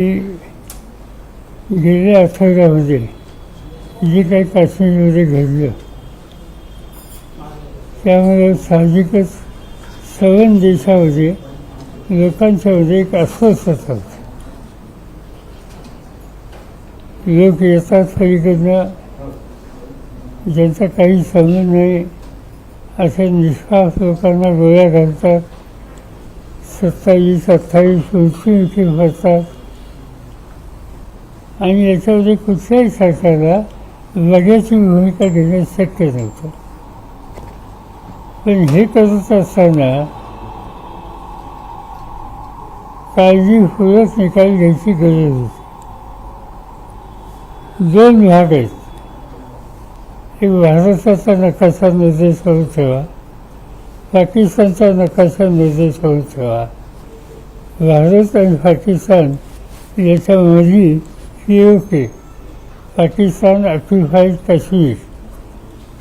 गेल्या आठवड्यामध्ये जे काही काश्मीरमध्ये घडलं त्यामुळे साहजिकच सर्व देशामध्ये लोकांच्यामध्ये एक अस्वस्थता होती. लोक येतात पलीकडनं ज्यांचा काही संबंध नाही अशा निष्पाप लोकांना गोळ्या घालतात, 27-28 मृत्युमुखी होतात आणि याच्यामध्ये कुठल्याही सरकारला लगेची भूमिका घेणं शक्य नव्हतं. पण हे करत असताना काळजीपूर्वक निकाल घ्यायची गरज होती. दोन भाग आहेत. एक भारताचा नकाशा निर्देशावर ठेवा, पाकिस्तानचा नकाशा निर्देशावर ठेवा. भारत आणि पाकिस्तान याच्यामध्ये POK पाकिस्तान ऑक्युपाईड काश्मीर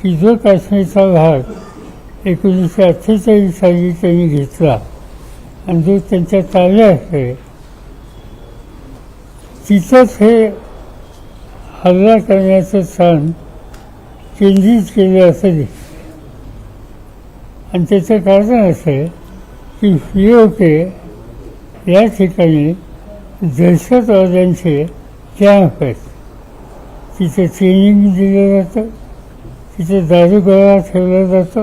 की जो काश्मीरचा भाग 1948 साली त्यांनी घेतला आणि जो त्यांच्या ताब्यात आहे तिथंच हे हल्ला करण्याचं स्थान केंद्रित केलं असं दिसतं. आणि त्याचं कारण असं आहे की POK या ठिकाणी दहशतवाद्यांचे कॅम्प आहेत. तिथे ट्रेनिंग दिलं जातं, तिथे दारूगोळा ठेवला जातो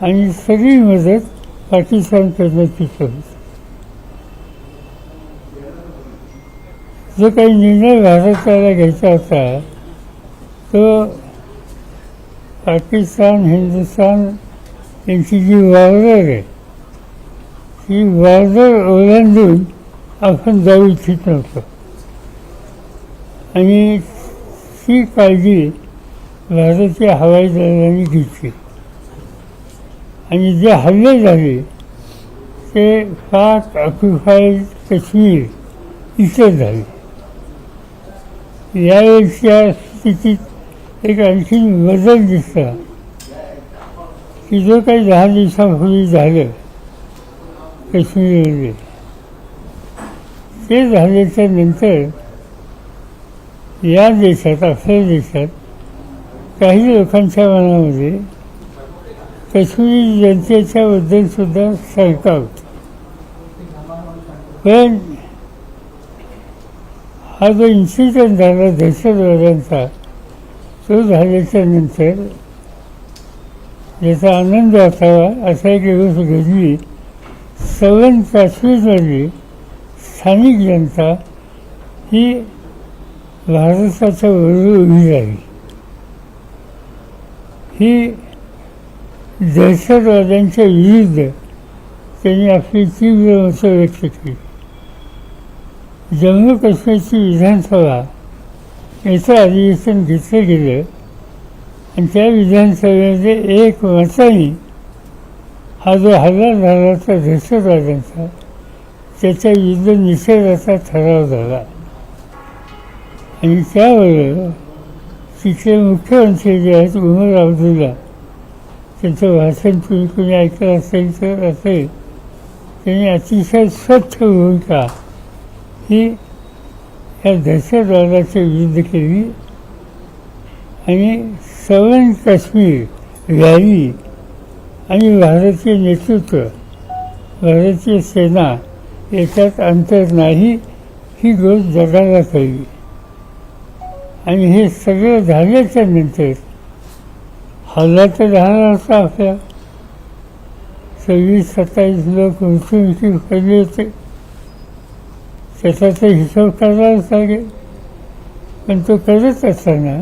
आणि सगळी मदत पाकिस्तानकडनं तिथं होती. जो काही निर्णय भारताला घ्यायचा होता तो पाकिस्तान हिंदुस्थान यांची जी बॉर्डर आहे ती बॉर्डर ओलांडून आपण जाऊ इच्छित नव्हतो आणि ती काळजी भारतीय हवाई दलाने घेतली आणि जे हल्ले झाले ते पाक ऑक्युपाईड काश्मीर इथे झाले. यावेळेच्या स्थितीत एक आणखी बदल दिसला की जो काही 10 दिवसापूर्वी झालं काश्मीरमध्ये ते झाल्याच्या नंतर या देशात आपल्या देशात काही लोकांच्या मनामध्ये काश्मीरी जनतेच्याबद्दल सुद्धा शंका होती. पण हा जो इन्सिडेंट झाला दहशतवाद्यांचा तो झाल्याच्या नंतर ज्याचा आनंद असावा असा एक गोष्ट घडली. सर्व काश्मीरमधली स्थानिक जनता ही भारताच्या बरोबर उभी राहिली. ही दहशतवाद्यांच्या विरुद्ध त्यांनी आपली तीव्र मतं व्यक्त केली. जम्मू काश्मीरची विधानसभा याचं अधिवेशन घेतलं गेलं आणि त्या विधानसभेमध्ये एक मताने हा जो हल्ला झाला होता दहशतवाद्यांचा त्याच्या विरुद्ध निषेधाचा ठराव झाला. आणि त्याबरोबर तिथले मुख्यमंत्री जे आहेत उमर अब्दुल्ला त्यांचं भाषण तुम्ही कोणी ऐकलं असेल तर असेल त्यांनी अतिशय स्वच्छ भूमिका ही या दहशतवादाच्या विरुद्ध केली आणि सर्व काश्मीर रॅली आणि भारतीय नेतृत्व भारतीय सेना याच्यात अंतर नाही ही गोष्ट जगाला कळली. आणि हे सगळं झाल्याच्या नंतर हल्ला तर झाला होता आपल्या 26-27 लोक मृत्युमुखी पडले होते. त्याचा तर हिशोब करावाच लागेल. पण तो करत असताना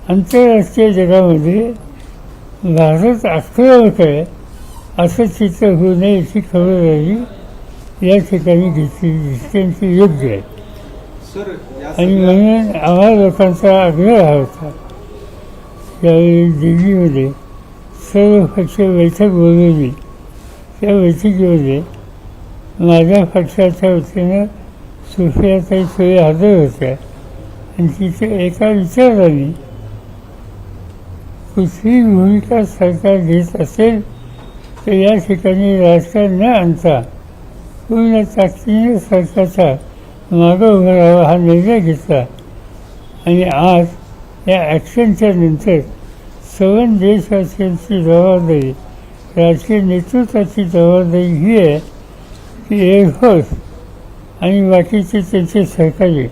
आंतरराष्ट्रीय जगामध्ये भारत आक्रमक आहे असं चित्र होऊ नये याची खबरदारी या ठिकाणी घेतली दिसते योग्य आहे. आणि म्हणून आम्हा लोकांचा आग्रह होता त्यावेळी दिल्लीमध्ये सर्व पक्षीय बैठक बोलवली. त्या बैठकीमध्ये माझ्या पक्षाच्या वतीनं सुप्रियाताई सुळे हजर होत्या आणि तिथे एका विचाराने कुठली भूमिका सरकार घेत असेल तर या ठिकाणी राजकारण न आणता पूर्ण ताकदीने सरकारचा मागं उभं राहावा हा निर्णय घेतला आणि आज या ॲक्शनच्या नंतर सर्व देशवासियांची जबाबदारी, राजकीय नेतृत्वाची जबाबदारी ही आहे की एअरफोर्स आणि बाकीचे त्यांचे सहकारी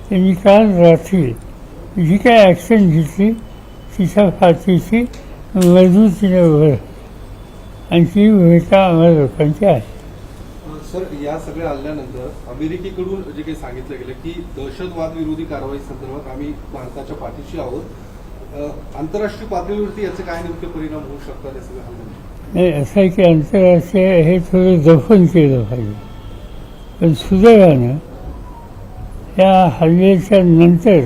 त्यांनी काल रात्री जी काय ॲक्शन घेतली तिच्या पाठीशी मजबूतीने उभं राहिलं आणि ती भूमिका आम्हाला लोकांची आहे. सर, या सगळ्या हल्ल्यानंतर अमेरिकेकडून जे काही सांगितलं गेलं की दहशतवाद विरोधी कारवाई संदर्भात आम्ही भारताच्या पाठीशी आहोत, आंतरराष्ट्रीय पातळीवरती याचे काय नेमके परिणाम होऊ शकतात या सगळ्या हल्ल्याने? नाही, असं आहे की आंतरराष्ट्रीय हे थोडं जपून केलं पाहिजे, पण सुदैवानं या हल्ल्याच्या नंतर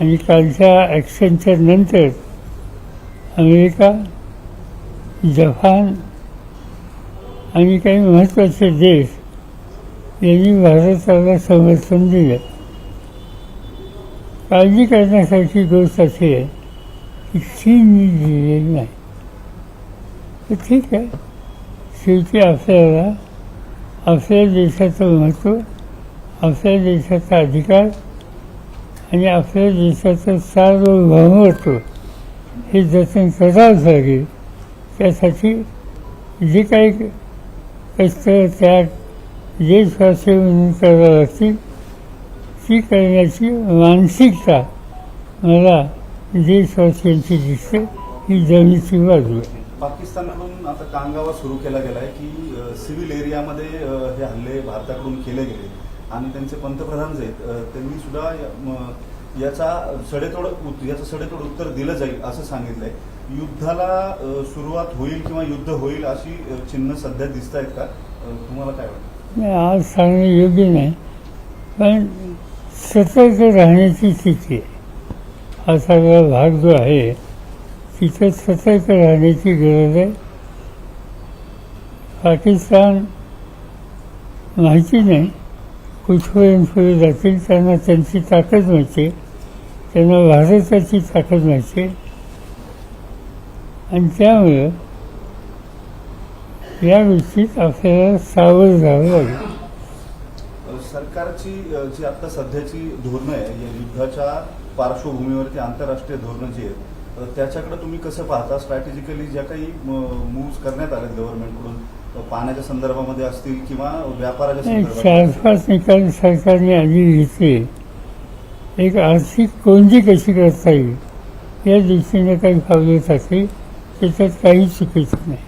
आणि कालच्या ॲक्शनच्या नंतर अमेरिका, जपान आणि काही महत्त्वाचे देश यांनी भारताला समर्थन दिलं. काळजी करण्यासारखी गोष्ट अशी आहे की चीननी दिलेली नाही. तर ठीक आहे, शेवटी आपल्याला आपल्या देशाचं महत्त्व, आपल्या देशाचा अधिकार आणि आपल्या देशाचं सार्वभौमत्व हे जतन करावंच लागेल. त्यासाठी जे काही कष्ट, त्याग देशवासी म्हणून करावं लागतील ती करण्याची मानसिकता मला देशवासियांची दिसते. ही जमीची बाजू आहे. पाकिस्तानकडून आता कांगावा सुरू केला गेला आहे की सिव्हिल एरियामध्ये हे हल्ले भारताकडून केले गेले आणि त्यांचे पंतप्रधान जे आहेत त्यांनी सुद्धा याचं सडेतोड उत्तर दिलं जाईल असं सांगितलंय. युद्धाला सुरुवात होईल किंवा युद्ध होईल अशी चिन्ह सध्या दिसत आहेत का? तुम्हाला काय वाटतं? नाही, आज सांगणं योग्य नाही, पण सतर्क राहण्याची स्थिती आहे. हा सगळा भाग जो आहे तिथं सतर्क राहण्याची गरज आहे. पाकिस्तान माहिती नाही कुठपर्यंत पुढे जातील. त्यांना त्यांची ताकद माहिती, त्यांना भारताची ताकद माहिती आणि त्यामुळं या गोष्टीत आपल्याला सावध राहावं लागेल. सरकारची जी आता सध्याची धोरणं आहे या युद्धाच्या पार्श्वभूमीवरती आंतरराष्ट्रीय धोरणं जी आहेत त्याच्याकडे तुम्ही कसं पाहता? स्ट्रॅटेजिकली ज्या काही मूव्स करण्यात आलेत गव्हर्नमेंटकडून पाण्याच्या संदर्भामध्ये असतील किंवा व्यापाराच्या संदर्भात 4-5 निकाल सरकारने आधी घेतले. एक आर्थिक कोंडी कशी करता येईल या दृष्टीने काही पावले टाकली, त्याच्यात काही चुकीचं नाही.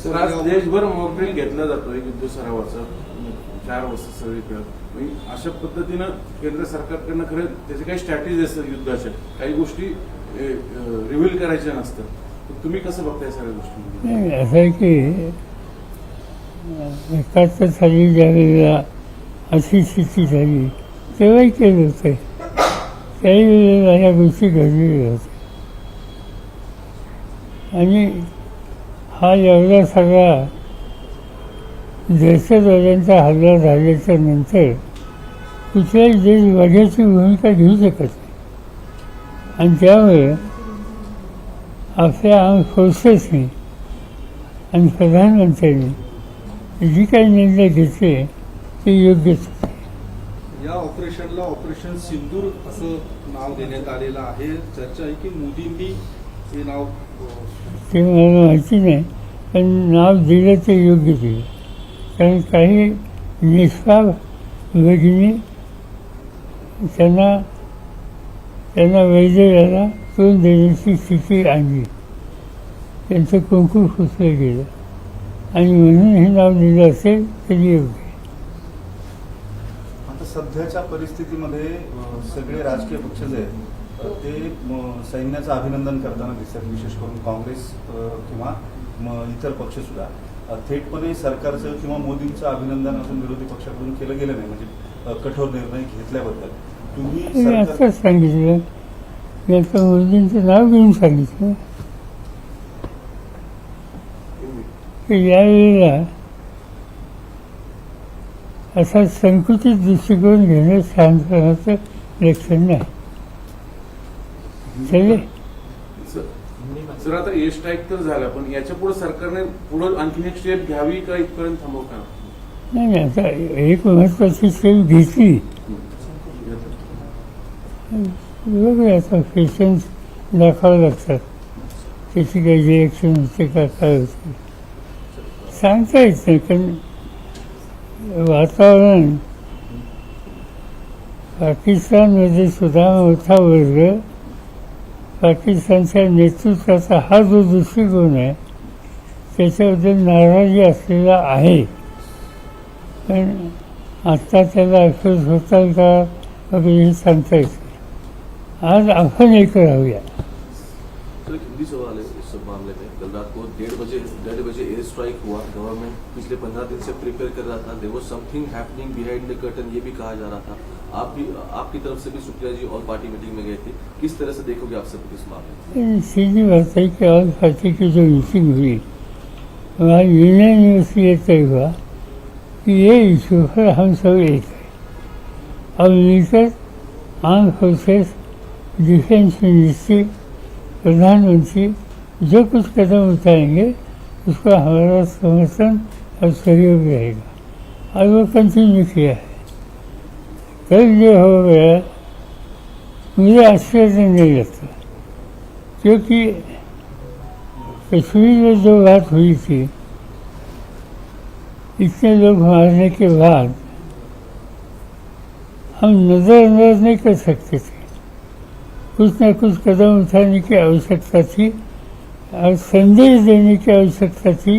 सर, आज देशभर मॉकड्रिल घेतला जातोय युद्ध सरावाचा 4 वाजता सगळीकडे. अशा पद्धतीनं केंद्र सरकारकडनं खरं त्याचे काही स्ट्रॅटेजी असतात युद्धाच्या, काही गोष्टी रिव्हील करायच्या नसतात. तुम्ही कसं बघताय सगळ्या गोष्टी? नाही, असं आहे की एकाच साली ज्यावेळेला अशी स्थिती झाली तेव्हाही केलं होतं. त्याही वेळेला ह्या गोष्टी घडलेल्या होत्या आणि हा एवढा सगळा दहशतवाद्यांचा हल्ला झाल्याच्या नंतर कुठल्याही देश वाढीची भूमिका घेऊ शकत नाही आणि त्यामुळे आपल्या आर्म फोर्सेसने आणि प्रधानमंत्र्यांनी जी काही निर्णय घेतले ते योग्यच होते. या ऑपरेशनला ऑपरेशन सिंदूर असं नाव देण्यात आलेलं आहे. चर्चा आहे की मोदींनी हे नाव, ते मला माहिती नाही, पण नाव दिलं ते योग्य दिलं. कारण काही निष्पाप भगिनी त्यांना वैद्यराला तोंड देण्याची स्थिती आणली. त्यांचं कुंकू फुसलं गेलं आणि म्हणून हे नाव दिलं असेल तरी योग्य. आता सध्याच्या परिस्थितीमध्ये सगळे राजकीय पक्ष जे आहेत ते सैन्याचं अभिनंदन करताना दिसतात, विशेष करून काँग्रेस किंवा इतर पक्ष सुद्धा. थेटपणे सरकारचं किंवा मोदींचं अभिनंदन अजून विरोधी पक्षाकडून केलं गेलं नाही, म्हणजे कठोर निर्णय घेतल्याबद्दल. तुम्ही आत्ताच सांगितलं, मी आता मोदींचं नाव घेऊन सांगितलं की यावेळेला असा संकुचित दृष्टिकोन घेणं शहाणपणाचं लक्षण नाही. चले. सर आता एअर स्ट्राईक तर झाला, पण याच्या पुढे सरकारने पुढे आणखीन एक स्टेप घ्यावी का इथपर्यंत थांबवता? नाही आता एक महत्त्वाची स्टेप घेतली, बघूया आता पेशन्स दाखवावं लागतात, त्याची काही रिॲक्शन होते का काय होते सांगता येत नाही. कारण वातावरण पाकिस्तानमध्ये सुद्धा मोठा वर्ग पाकिस्तानच्या नेतृत्वाचा हा जो दृष्टिकोन आहे त्याच्याबद्दल नाराजी असलेला आहे. पण आत्ता त्याला अफसोस होतात का वगैरे हे सांगता येत नाही. आज आपण एक राहूया. सर एक हिंदी सवाल है इस मामले में। कल रात को 1:30 बजे एयर स्ट्राइक हुआ। गवर्नमेंट पिछले 15 दिन से प्रिपेयर कर रहा था। देयर वाज something happening behind the curtain, ये भी कहा जा रहा था। आप भी आपकी तरफ से भी शुक्ला जी और पार्टी मीटिंग में गए थे, किस तरह से देखोगे आप सब इस मामले में? सीधी बात है कि ऑल पार्टी की जो मीटिंग हुई वहाँ यूनानिमसली ये तय हुआ कि ये इशू पर हम सब एक है और मिलकर आर्म फोर्सेस, डिफेंस मिनिस्ट्री, प्रधानमंत्री जो कुछ कदम उठाएंगे उसका हमारा समर्थन और सहयोग रहेगा और वो कंटिन्यू किया है। कल जो हो गया मुझे आश्चर्य नहीं लगता, क्योंकि कश्मीर में जो बात हुई थी इतने लोग मारने के बाद हम नज़रअंदाज नहीं कर सकते थे। कुछ न कुछ कदम उठाने की आवश्यकता थी और संदेश देने की आवश्यकता थी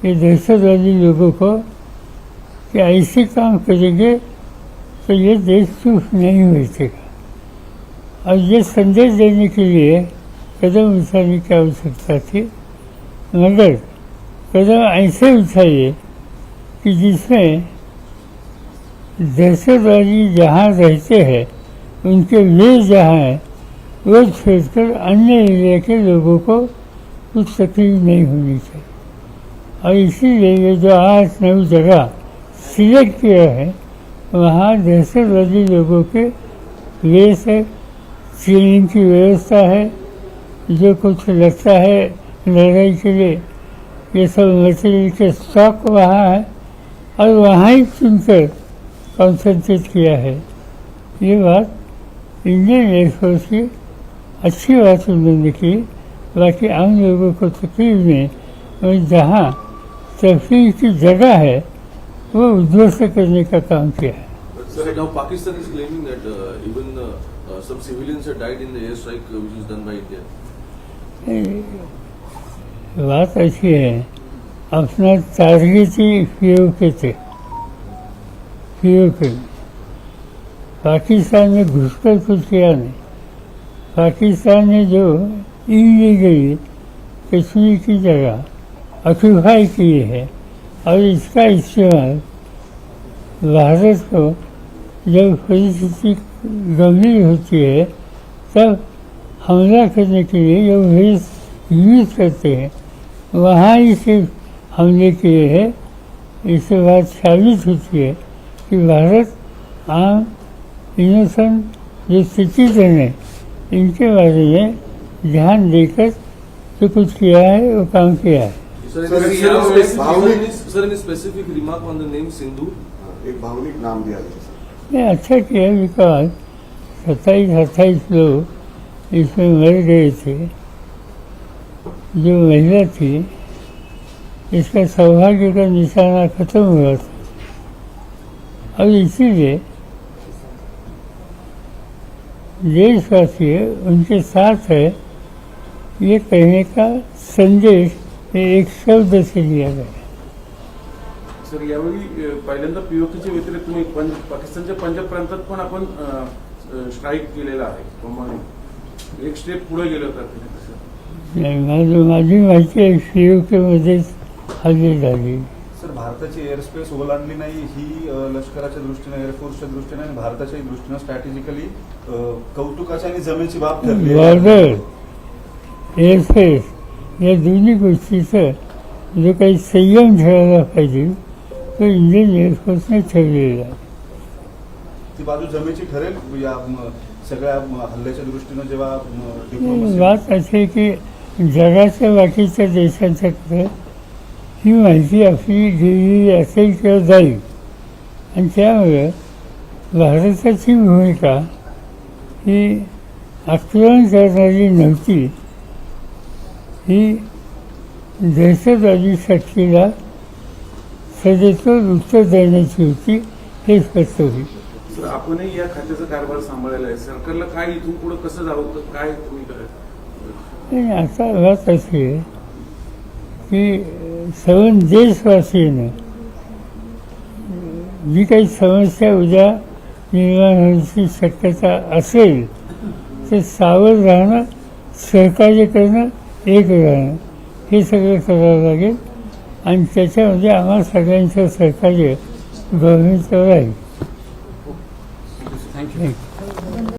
ये दहशतवादी लोगों को कि ऐसे काम करेंगे तो ये देश चुप नहीं बैठेगा। और ये संदेश देने के लिए कदम उठाने की आवश्यकता थी, मगर कदम ऐसे उठाइए कि जिसमें दहशतवादी जहाँ रहते हैं उनके वे जहाँ हैं वो छोड़कर अन्य एरिया के लोगों को कुछ तकलीफ नहीं होनी चाहिए। और इसीलिए ये जो 8-9 जगह सिलेक्ट किया है वहाँ दहशतवादी लोगों के वेस है, ट्रेनिंग की व्यवस्था है, जो कुछ लगता है लड़ाई के लिए ये सब मटेरियल के स्टॉक वहाँ है और वहाँ ही चुनकर कॉन्सेंट्रेट किया है। ये बात इंडियन एयरफोर्स की अच्छी बात उन्होंने की, बाकी आम लोगों को तकलीफ नहीं और जहाँ तफरीह की जगह है वो उद्ध्वस्त करने का काम किया है। Sir, now Pakistan is claiming that even some civilians have died in the airstrike which is done by India. बात अच्छी है, अपना टारगेट ही पीओके थे, पीओके पाकिस्तान में घुसकर कुछ किया नहीं। पाकिस्तान ने जो इलीगली कश्मीर की जगह ऑक्यूपाई की है और इसका इस्तेमाल भारत को जब परिस्थिति गंभीर होती है तब हमला करने के लिए जो वेस यूज करते हैं वहाँ ही सिर्फ हमले किए हैं। इससे बात साबित होती है कि भारत आम इनोसेंट जो सिटीजन है इनके बारे में ध्यान देकर जो कुछ किया है वो काम किया है। Sir, any specific remark on the name Sindhu? एक भावनिक नाम दिया गया सर। नहीं अच्छा किया, बिकॉज 27-28 लोग इसमें मर गए थे। जो महिला थी इसका सौभाग्य का निशाना खत्म हुआ था और इसीलिए देशवासी उनके साथ है ये कहने का संदेश एक शब्द से लिया गया। सर यावेळी पहिल्यांदा पीओकेच्या व्यतिरिक्त तुम्ही पाकिस्तानच्या पंजाब प्रांतात पण आपण स्ट्राईक केलेला आहे, त्यामुळे एक स्टेप पुढे गेलो तर माझी माहिती आहे पीओकेमध्येच हल्ले झाले। सर भारताची एअर स्पेस ओलांडली नाही ही लष्कराच्या दृष्टीने, एअरफोर्सच्या दृष्टीने आणि भारताच्या दृष्टीने स्ट्रॅटेजिकली कौतुकाची आणि जमेची बाब ठरली। बॉर्डर, एअरफेस या दोन्ही गोष्टीचं जो काही संयम ठेवायला पाहिजे तो इंडियन एअरफोर्सने ठेवलेला आहे। ती बाजू जमेची ठरेल या सगळ्या हल्ल्याच्या दृष्टीने जेव्हा बात अशी आहे की जगाच्या बाकीच्या देशांच्याकडे ही माहिती आपली दिलेली असेल किंवा जाईल आणि त्यामुळे भारताची भूमिका ही आक्रमण करणारी नव्हती, ही दहशतवादी शक्तीला सदेतोड उत्तर देण्याची होती, हे स्पष्ट होईल. सर आपणही या खात्याचा कारभार सांभाळलेला आहे. सरकारला काय इथून पुढे कसं जावं तर काय तुम्ही काय आणि आता बात अशी आहे की सर्व देशवासीनं जी काही समस्या उद्या निर्माण होण्याची शक्यता असेल तर सावध राहणं, सहकार्य करणं, एक राहणं हे सगळं करावं लागेल आणि त्याच्यामध्ये आम्हा सगळ्यांचं सहकार्य गव्हर्नमेंटचं राहील. थँक्यू.